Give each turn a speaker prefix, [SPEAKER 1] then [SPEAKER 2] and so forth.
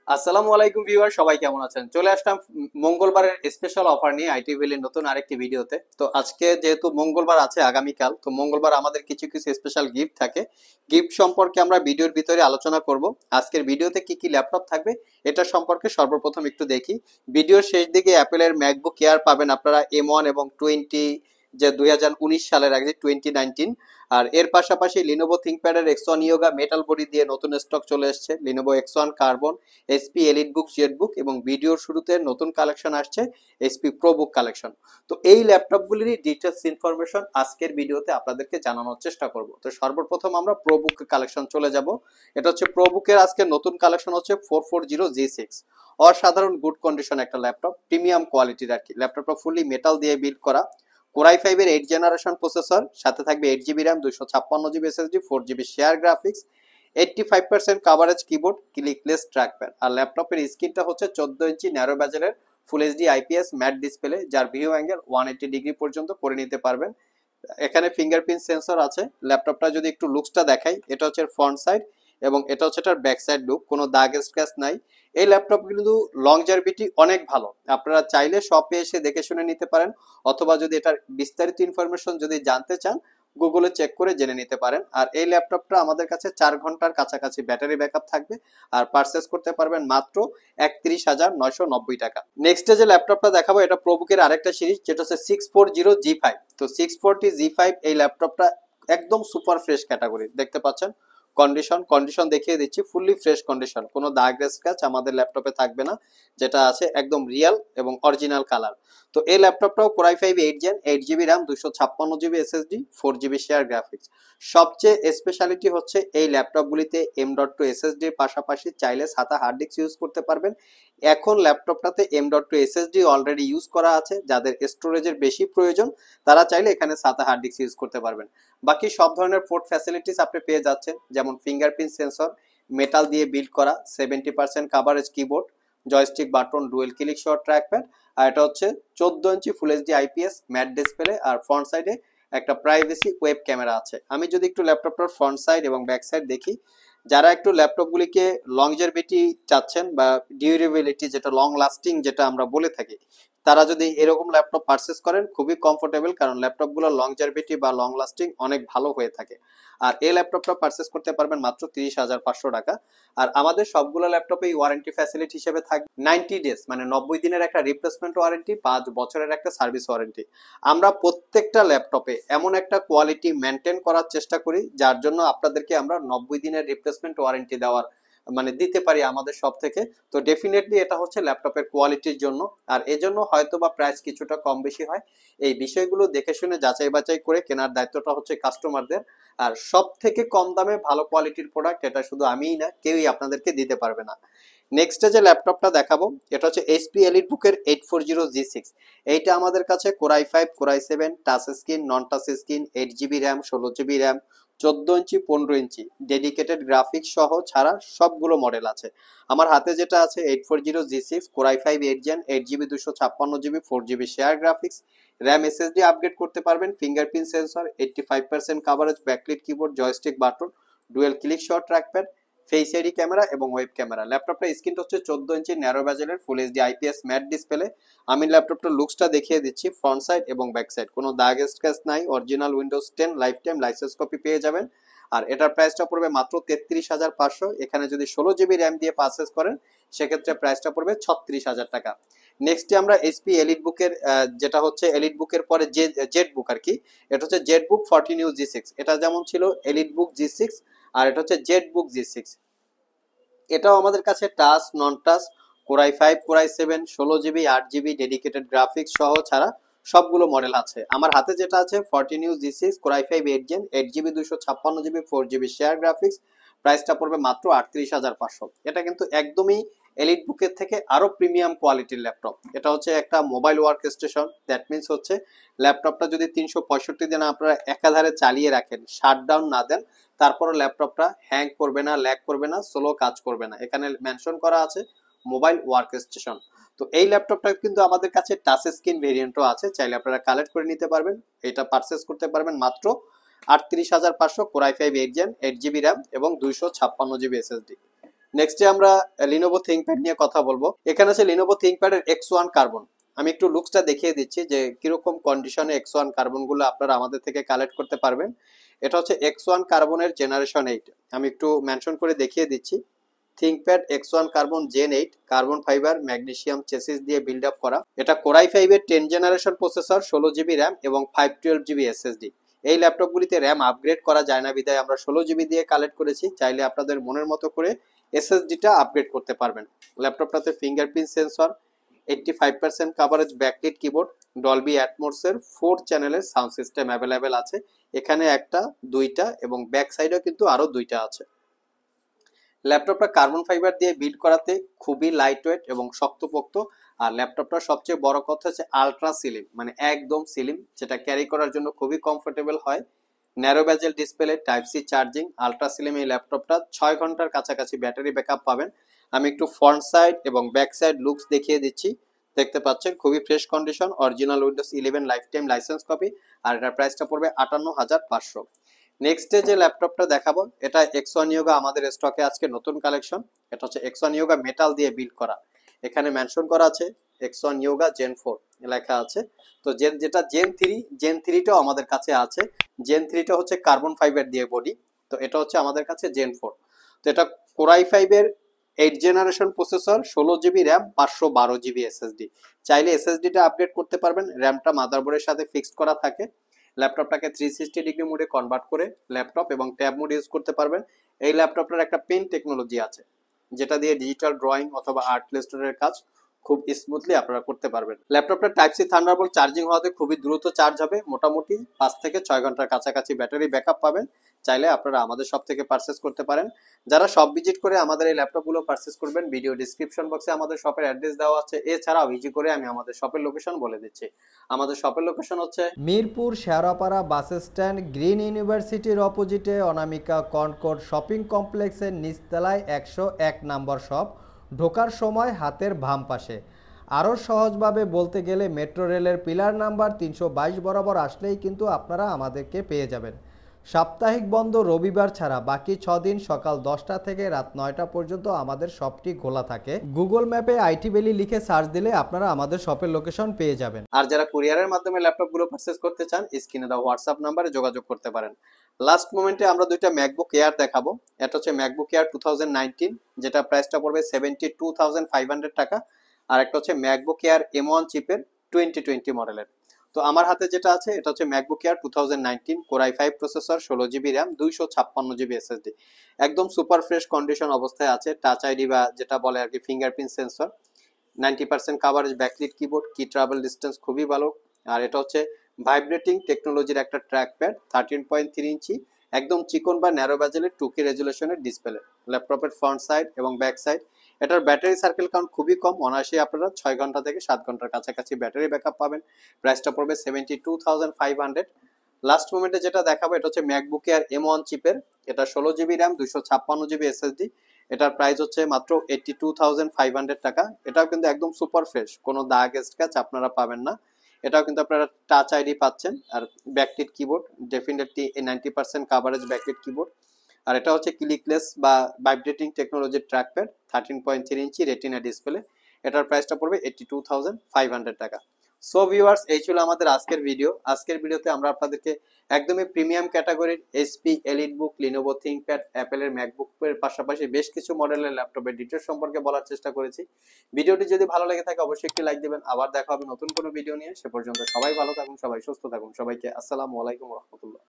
[SPEAKER 1] আসসালামু আলাইকুম ভিউয়ার, সবাই কেমন আছেন? চলে আসলাম মঙ্গলবারের স্পেশাল অফার নিয়ে আইটি ভ্যালির নতুন আরেকটি ভিডিওতে। তো আজকে যেহেতু মঙ্গলবার আছে আগামীকাল, তো মঙ্গলবার আমাদের কিছু কিছু স্পেশাল গিফট থাকে। গিফট সম্পর্কে আমরা ভিডিওর ভিতরে আলোচনা করব। আজকের ভিডিওতে কি কি ল্যাপটপ থাকবে এটা সম্পর্কে সর্বপ্রথম একটু দেখি। ভিডিওর শেষ দিকে অ্যাপেলের ম্যাকবুক এয়ার পাবেন আপনারা M1 এবং 20, যে 2019 সালের আগে 2019। আর এর পাশাপাশি লিনোভো থিংকপ্যাডের X1 ইয়োগা মেটাল বডি দিয়ে নতুন স্টক চলে এসেছে, লিনোভো X1 কার্বন, এসপি এলিট বুক, জেড বুক, এবং ভিডিওর শুরুতে নতুন কালেকশন আসছে এসপি প্রো বুক কালেকশন। তো এই ল্যাপটপগুলিরই ডিটেলস ইনফরমেশন আজকের ভিডিওতে আপনাদেরকে জানানোর চেষ্টা করব। তো সর্বপ্রথম আমরা প্রো বুক কালেকশন চলে যাব। এটা হচ্ছে প্রো বুকের আজকের নতুন কালেকশন হচ্ছে 440G6। অসাধারণ গুড কন্ডিশন একটা ল্যাপটপ, প্রিমিয়াম কোয়ালিটির আর কি। ল্যাপটপটা ফুললি মেটাল দিয়ে বিল্ড করা, কোরাই 5 এর 8 জেনারেশন প্রসেসর, সাথে থাকবে 8 GB RAM, 256 GB SSD, 4 GB share graphics, 85% coverage keyboard, clickless trackpad. আর ল্যাপটপের স্ক্রিনটা হচ্ছে 14 ইঞ্চি ন্যারো ব্যাজেলের full HD IPS matte display, যার ভিউ অ্যাঙ্গেল 180 ডিগ্রি পর্যন্ত করে নিতে পারবেন। এখানে ফিঙ্গারপ্রিন্ট সেন্সর আছে। ল্যাপটপটা যদি একটু লুকসটা দেখাই, এটা হচ্ছে ফ্রন্ট সাইড এবং এটা হচ্ছে এটার ব্যাক সাইড লুক, কোনো দাগ স্ক্র্যাচ নাই। এই ল্যাপটপ কিন্তু লংজারভিটি অনেক ভালো, আপনারা চাইলে শপে এসে দেখে শুনে নিতে পারেন, অথবা যদি এটার বিস্তারিত ইনফরমেশন যদি জানতে চান গুগলে চেক করে জেনে নিতে পারেন। আর এই ল্যাপটপটা আমাদের কাছে 4 ঘন্টার কাছাকাছি ব্যাটারি ব্যাকআপ থাকবে, আর পারচেস করতে পারবেন মাত্র 31,990 টাকা। নেক্সট যে ল্যাপটপটা দেখাবো এটা প্রোবুকের আরেকটা সিরিজ, যেটা হচ্ছে 640G5। তো 640G5 এই ল্যাপটপটা একদম সুপার ফ্রেশ ক্যাটাগরি, দেখতে পাচ্ছেন কন্ডিশন দেখিয়ে দিচ্ছি, ফুললি ফ্রেশ কন্ডিশন, কোনো দাগ স্ক্র্যাচ আমাদের ল্যাপটপে থাকবে না, যেটা আছে একদম রিয়েল এবং অরিজিনাল কালার। তো এই ল্যাপটপটাও core i 5 8 gen, 8 GB RAM, 256 GB SSD, 4 GB share graphics. সবচেয়ে স্পেশালিটি হচ্ছে এই ল্যাপটপগুলিতে M.2 এসএসডির পাশাপাশি চাইলে সাদা হার্ড ডিস্ক ইউজ করতে পারবেন। এখন ল্যাপটপটাতে M.2 এসএসডি অলরেডি ইউজ করা আছে, যাদের স্টোরেজের বেশি প্রয়োজন তারা চাইলে এখানে সাদা হার্ড ডিস্ক ইউজ করতে পারবেন। বাকি সব ধরনের পোর্ট ফ্যাসিলিটিস আপনি পেয়ে যাচ্ছেন, যেমন ফিঙ্গারপ্রিন্ট সেন্সর, মেটাল দিয়ে বিল্ড করা, 70% coverage keyboard, joystick button, dual click সহ ট্র্যাকপ্যাড। আর এটা হচ্ছে 14 inch full HD IPS matte display, আর ফ্রন্ট সাইডে একটা প্রাইভেসি ওয়েব ক্যামেরা আছে। আমি যদি একটু ল্যাপটপটার ফ্রন্ট সাইড এবং ব্যাক সাইড দেখি, যারা একটু ল্যাপটপগুলিকে লংজেভিটি চাচ্ছেন বা ডিউরেবিলিটি, যেটা লং লাস্টিং যেটা আমরা বলে থাকি, তারা যদি এরকম ল্যাপটপ পারচেস করেন খুবই কমফোর্টেবল, কারণ ল্যাপটপগুলো লংজারভিটি বা লং লাস্টিং অনেক ভালো হয়ে থাকে। আর এই ল্যাপটপটা পারচেস করতে পারবেন মাত্র 30,500 টাকা। আর আমাদের সবগুলো ল্যাপটপে ওয়ারেন্টি ফ্যাসিলিটি হিসেবে থাকবে 90 ডেজ, মানে 90 দিনের একটা রিপ্লেসমেন্ট ওয়ারেন্টি, 5 বছরের একটা সার্ভিস ওয়ারেন্টি। আমরা প্রত্যেকটা ল্যাপটপে এমন একটা কোয়ালিটি মেনটেন করার চেষ্টা করি, যার জন্য আপনাদেরকে আমরা 90 দিনের রিপ্লেসমেন্ট ওয়ারেন্টি দেওয়ার মানে দিতে পারি আমাদের সব থেকে। তো ডেফিনেটলি এটা হচ্ছে ল্যাপটপের কোয়ালিটির জন্য, আর এজন্য হয়তো বা প্রাইস কিছুটা কম বেশি হয়। এই বিষয়গুলো দেখে শুনে যাচাই বাছাই করে কেনার দায়িত্বটা হচ্ছে কাস্টমারদের। আর সব থেকে কম দামে ভালো কোয়ালিটির প্রোডাক্ট এটা শুধু আমিই না, কেউই আপনাদেরকে দিতে পারবে না। নেক্সট যে ল্যাপটপটা দেখাবো এটা হচ্ছে এইচপি এলিট বুকের 840G6। এইটা আমাদের কাছে কোরাই 5, কোরাই 7, টাচ স্ক্রিন, নন touch screen, 8 GB RAM, 16 GB RAM, 14 ইঞ্চি, 15 ইঞ্চি ডেডিকেটেড গ্রাফিক্স সহ ছাড়া সবগুলো মডেল আছে। আমার হাতে যেটা আছে 840G6 core i 5 8 gen, 8 GB, 256 GB, 4 GB share graphics, RAM SSD upgrade করতে পারবেন, fingerprint sensor, 85% coverage, backlit keyboard, joystick button, dual click সহ ট্র্যাকপ্যাড, ফেস আইডি ক্যামেরা এবং ওয়েব ক্যামেরা। ল্যাপটপটা স্ক্রিনটা হচ্ছে 14 ইঞ্চি ন্যারো ব্যাজেলের full HD IPS matte display. আমি ল্যাপটপটার লুকসটা দেখিয়ে দিচ্ছি, ফ্রন্ট সাইড এবং ব্যাক সাইড কোনো দাগ স্ক্র্যাচ নাই, original Windows 10 lifetime licence copy পেয়ে যাবেন। আর এটার প্রাইসটা পড়বে মাত্র 33,500। এখানে যদি 16 জিবি র্যাম দিয়ে পারচেস করেন সেক্ষেত্রে প্রাইসটা পড়বে 36,000 টাকা। নেক্সট আমরা এইচপি এলিট বুকের যেটা হচ্ছে এলিট বুকের পরে যে জেড বুক আর কি, এটা হচ্ছে জেড বুক 14U G6। এটা যেমন ছিল এলিট বুক G6, আর এটা হচ্ছে জেড বুক G6। এটাও আমাদের কাছে টাচ, নন touch, core i 5, core i 7, 16 GB, 8 GB dedicated graphics সহ ছাড়া সবগুলো মডেল আছে। আমার হাতে যেটা আছে 14U G6 core i 5 8 gen, 8 GB, 256 GB, 4 GB share graphics. প্রাইসটা পড়বে মাত্র 38,500। এটা কিন্তু একদমই এলিট বুকের থেকে আরো প্রিমিয়াম কোয়ালিটির ল্যাপটপ। এটা হচ্ছে একটা mobile work station, that means হচ্ছে ল্যাপটপটা যদি 365 দিন আপনারা একাধারে চালিয়ে রাখেন, শাটডাউন না দেন, তারপরও ল্যাপটপটা হ্যাং করবে না, ল্যাগ করবে না, স্লো কাজ করবে না। এখানে মেনশন করা আছে মোবাইল ওয়ার্ক স্টেশন। তো এই ল্যাপটপটা কিন্তু আমাদের কাছে টাচ স্ক্রিন ভেরিয়েন্টও আছে, চাইলে আপনারা কালেক্ট করে নিতে পারবেন। এটা পারচেস করতে পারবেন মাত্র 38,500, কোরাই 5 8 জেন, 8 জিবি র্যাম এবং 256 জিবি এসএসডি। নেক্সটে আমরা লিনোভো থিংকপ্যাড নিয়ে কথা বলবো। এখানে আছে লিনোভো থিংকপ্যাডের X1 কার্বন। আমি একটু লুকসটা দেখিয়ে দিচ্ছি যে কিরকম কন্ডিশনে X1 কার্বন গুলো আপনারা আমাদের থেকে কালেক্ট করতে পারবেন। এটা হচ্ছে X1 কার্বনের জেনারেশন 8। আমি একটু মেনশন করে দেখিয়ে দিচ্ছি। ThinkPad X1 carbon gen 8 carbon fibre magnesium chassis দিয়ে বিল্ড আপ করা। এটা কোরাই 5 এর 10 জেনারেশন প্রসেসর, 16 জিবি র্যাম এবং 512 জিবি এসএসডি। এই ল্যাপটপগুলিতে র্যাম আপগ্রেড করা যায় না বিধায় আমরা 16 জিবি দিয়ে কালেক্ট করেছি। চাইলে আপনাদের মনের মতো করে এসএসডিটা আপগ্রেড করতে পারবেন। ল্যাপটপটাতে fingerprint sensor, 85% coverage backlit keyboard, Dolby অ্যাটমোসের 4 চ্যানেলের সাউন্ড সিস্টেম অ্যাভেলেবেল আছে। এখানে একটা, দুইটা এবং ব্যাক সাইডেও কিন্তু আরো দুইটা আছে। ল্যাপটপটা কার্বন ফাইবার দিয়ে বিল্ড করাতে খুবই লাইট ওয়েট এবং শক্তপোক্ত। আর ল্যাপটপটা সবচেয়ে বড় কথা হচ্ছে আলট্রা স্লিম, মানে একদম স্লিম, যেটা ক্যারি করার জন্য খুবই কমফোর্টেবল হয়। Narrow bezel display, type C charging, ultra slim এই ল্যাপটপটা 6 ঘন্টার কাছাকাছি ব্যাটারি ব্যাকআপ পাবেন। আমি একটু ফ্রন্ট সাইড এবং ব্যাক সাইড লুকস দেখিয়ে দিচ্ছি। দেখতে পাচ্ছেন খুবই fresh condition, original Windows 11 lifetime licence copy. আর এটার প্রাইসটা পড়বে 58,500। নেক্সটে যে ল্যাপটপটা দেখাবো এটা X1 Yoga আমাদের স্টকে আজকে নতুন কালেকশন। এটা হচ্ছে X1 Yoga মেটাল দিয়ে বিল্ড করা। এখানে মেনশন করা আছে X1 Yoga Gen 4 লেখা আছে। তো যেটা Gen 3টাও আমাদের কাছে আছে। Gen 3টা হচ্ছে কার্বন ফাইবার দিয়ে বডি। তো এটা হচ্ছে আমাদের কাছে Gen 4। তো এটা কোরাই 5 এর 8 generation processor, 16 GB RAM, 512 GB SSD. চাইলে এসএসডিটা আপডেট করতে পারবেন, র্যামটা মাদারবোর্ডের সাথে ফিক্সড করা থাকে। ল্যাপটপটাকে 360 ডিগ্রি মোডে কনভার্ট করে ল্যাপটপ এবং ট্যাব মোড ইউজ করতে পারবেন। এই ল্যাপটপটার একটা পেন টেকনোলজি আছে, যেটা দিয়ে ডিজিটাল ড্রয়িং অথবা আর্ট ইলাস্ট্রেটরের কাজ খুব স্মুথলি আপনারা করতে পারবেন। ল্যাপটপটা টাইপ সি থান্ডারবোল্ট চার্জিং হওয়াতে খুবই দ্রুত চার্জ হবে। মোটামুটি 5 থেকে 6 ঘন্টার কাছাকাছি ব্যাটারি ব্যাকআপ পাবেন। চাইলে আপনারা আমাদের শপ থেকে পারচেস করতে পারেন। যারা শপ ভিজিট করে আমাদের এই ল্যাপটপগুলো পারচেস করবেন, ভিডিও ডিসক্রিপশন বক্সে আমাদের শপের অ্যাড্রেস দেওয়া আছে। এছাড়াও ভিজিট করে আমি আমাদের শপের লোকেশন বলে দিচ্ছি। আমাদের শপের লোকেশন হচ্ছে
[SPEAKER 2] Mirpur Shewrapara bus stand, green ইউনিভার্সিটির অপোজিটে অনামিকা কনকর্ড শপিং কমপ্লেক্সের নিচতলায় 101 নম্বর শপ। ঢোকার সময় হাতের বাম পাশে। আরও সহজভাবে বলতে গেলে মেট্রো রেলের পিলার নাম্বার 322 বরাবর আসলেই কিন্তু আপনারা আমাদেরকে পেয়ে যাবেন। সাপ্তাহিক বন্ধ রবিবার ছাড়া বাকি 6 দিন সকাল 10টা থেকে রাত 9টা পর্যন্ত আমাদের শপটি খোলা থাকে। গুগল ম্যাপে আইটি ভ্যালি লিখে সার্চ দিলে আপনারা আমাদের শপের লোকেশন পেয়ে যাবেন।
[SPEAKER 1] আর যারা কুরিয়ারের মাধ্যমে ল্যাপটপগুলো পারচেজ করতে চান, স্ক্রিনে দেওয়া হোয়াটসঅ্যাপ নাম্বারে যোগাযোগ করতে পারেন। লাস্ট মোমেন্টে আমরা দুইটা ম্যাকবুক এয়ার দেখাবো। এটা হচ্ছে ম্যাকবুক এয়ার 2019, যেটা প্রাইসটা পড়বে 72,500 টাকা। আর একটা হচ্ছে ম্যাকবুক এয়ার M1 চিপের 2020 মডেলের। তো আমার হাতে যেটা আছে এটা হচ্ছে MacBook air 2019 core i 5 processor, 16 GB RAM, 256 GB SSD. একদম সুপার ফ্রেশ কন্ডিশন অবস্থায় আছে। টাচ আইডি বা যেটা বলে আর কি fingerprint sensor, 90% coverage backlit keyboard, কি ট্রাভেল ডিস্টেন্স খুবই ভালো। আর এটা হচ্ছে ভাইব্রেটিং টেকনোলজির একটা ট্র্যাক প্যাড, 13.3 ইঞ্চি, একদম চিকন বা ন্যারো বেজেলের 2K রেজুলেশনের ডিসপ্লে। ল্যাপটপের ফ্রন্ট সাইড এবং ব্যাক সাইড। এটার ব্যাটারি সার্কেল কাউন্ট খুবই কম, অনায়াসে আপনারা 6 ঘন্টা থেকে 7 ঘন্টার কাছাকাছি ব্যাটারি ব্যাকআপ পাবেন। প্রাইসটা পড়বে 72,500। লাস্ট মোমেন্টে যেটা দেখাবো এটা হচ্ছে ম্যাকবুক এয়ার M1 চিপের। এটা 16 জিবি র্যাম, 256 জিবি এসএসডি। এটার প্রাইস হচ্ছে মাত্র 82,500 টাকা। এটাও কিন্তু একদম সুপার ফ্রেশ, কোনো দাগ স্ক্র্যাচ আপনারা পাবেন না। এটাও কিন্তু আপনারা টাচ আইডি পাচ্ছেন। আর backlit keyboard, definitely 90% coverage backlit keyboard. আর এটা হচ্ছে ক্লিকলেস বা ভাইব্রেটিং টেকনোলজির ট্র্যাকপ্যাড, 13.3 ইঞ্চি রেটিনা ডিসপ্লে। এটার প্রাইসটা পড়বে 82,500 টাকা। সো ভিউয়ার্স, এই ছিল আমাদের আজকের ভিডিও। আজকের ভিডিওতে আমরা আপনাদেরকে একদমই প্রিমিয়াম ক্যাটাগরির HP এলিটবুক, লিনোভো থিংকপ্যাড, অ্যাপেলের ম্যাকবুকের পাশাপাশি বেশ কিছু মডেলের ল্যাপটপের ডিটেলস সম্পর্কে বলার চেষ্টা করেছি। ভিডিওটি যদি ভালো লেগে থাকে অবশ্যই একটি লাইক দিবেন। আবার দেখা হবে নতুন কোনো ভিডিও নিয়ে। সে পর্যন্ত সবাই ভালো থাকুন, সবাই সুস্থ থাকুন। সবাইকে আসসালামু আলাইকুম রহমতুল্লাহ।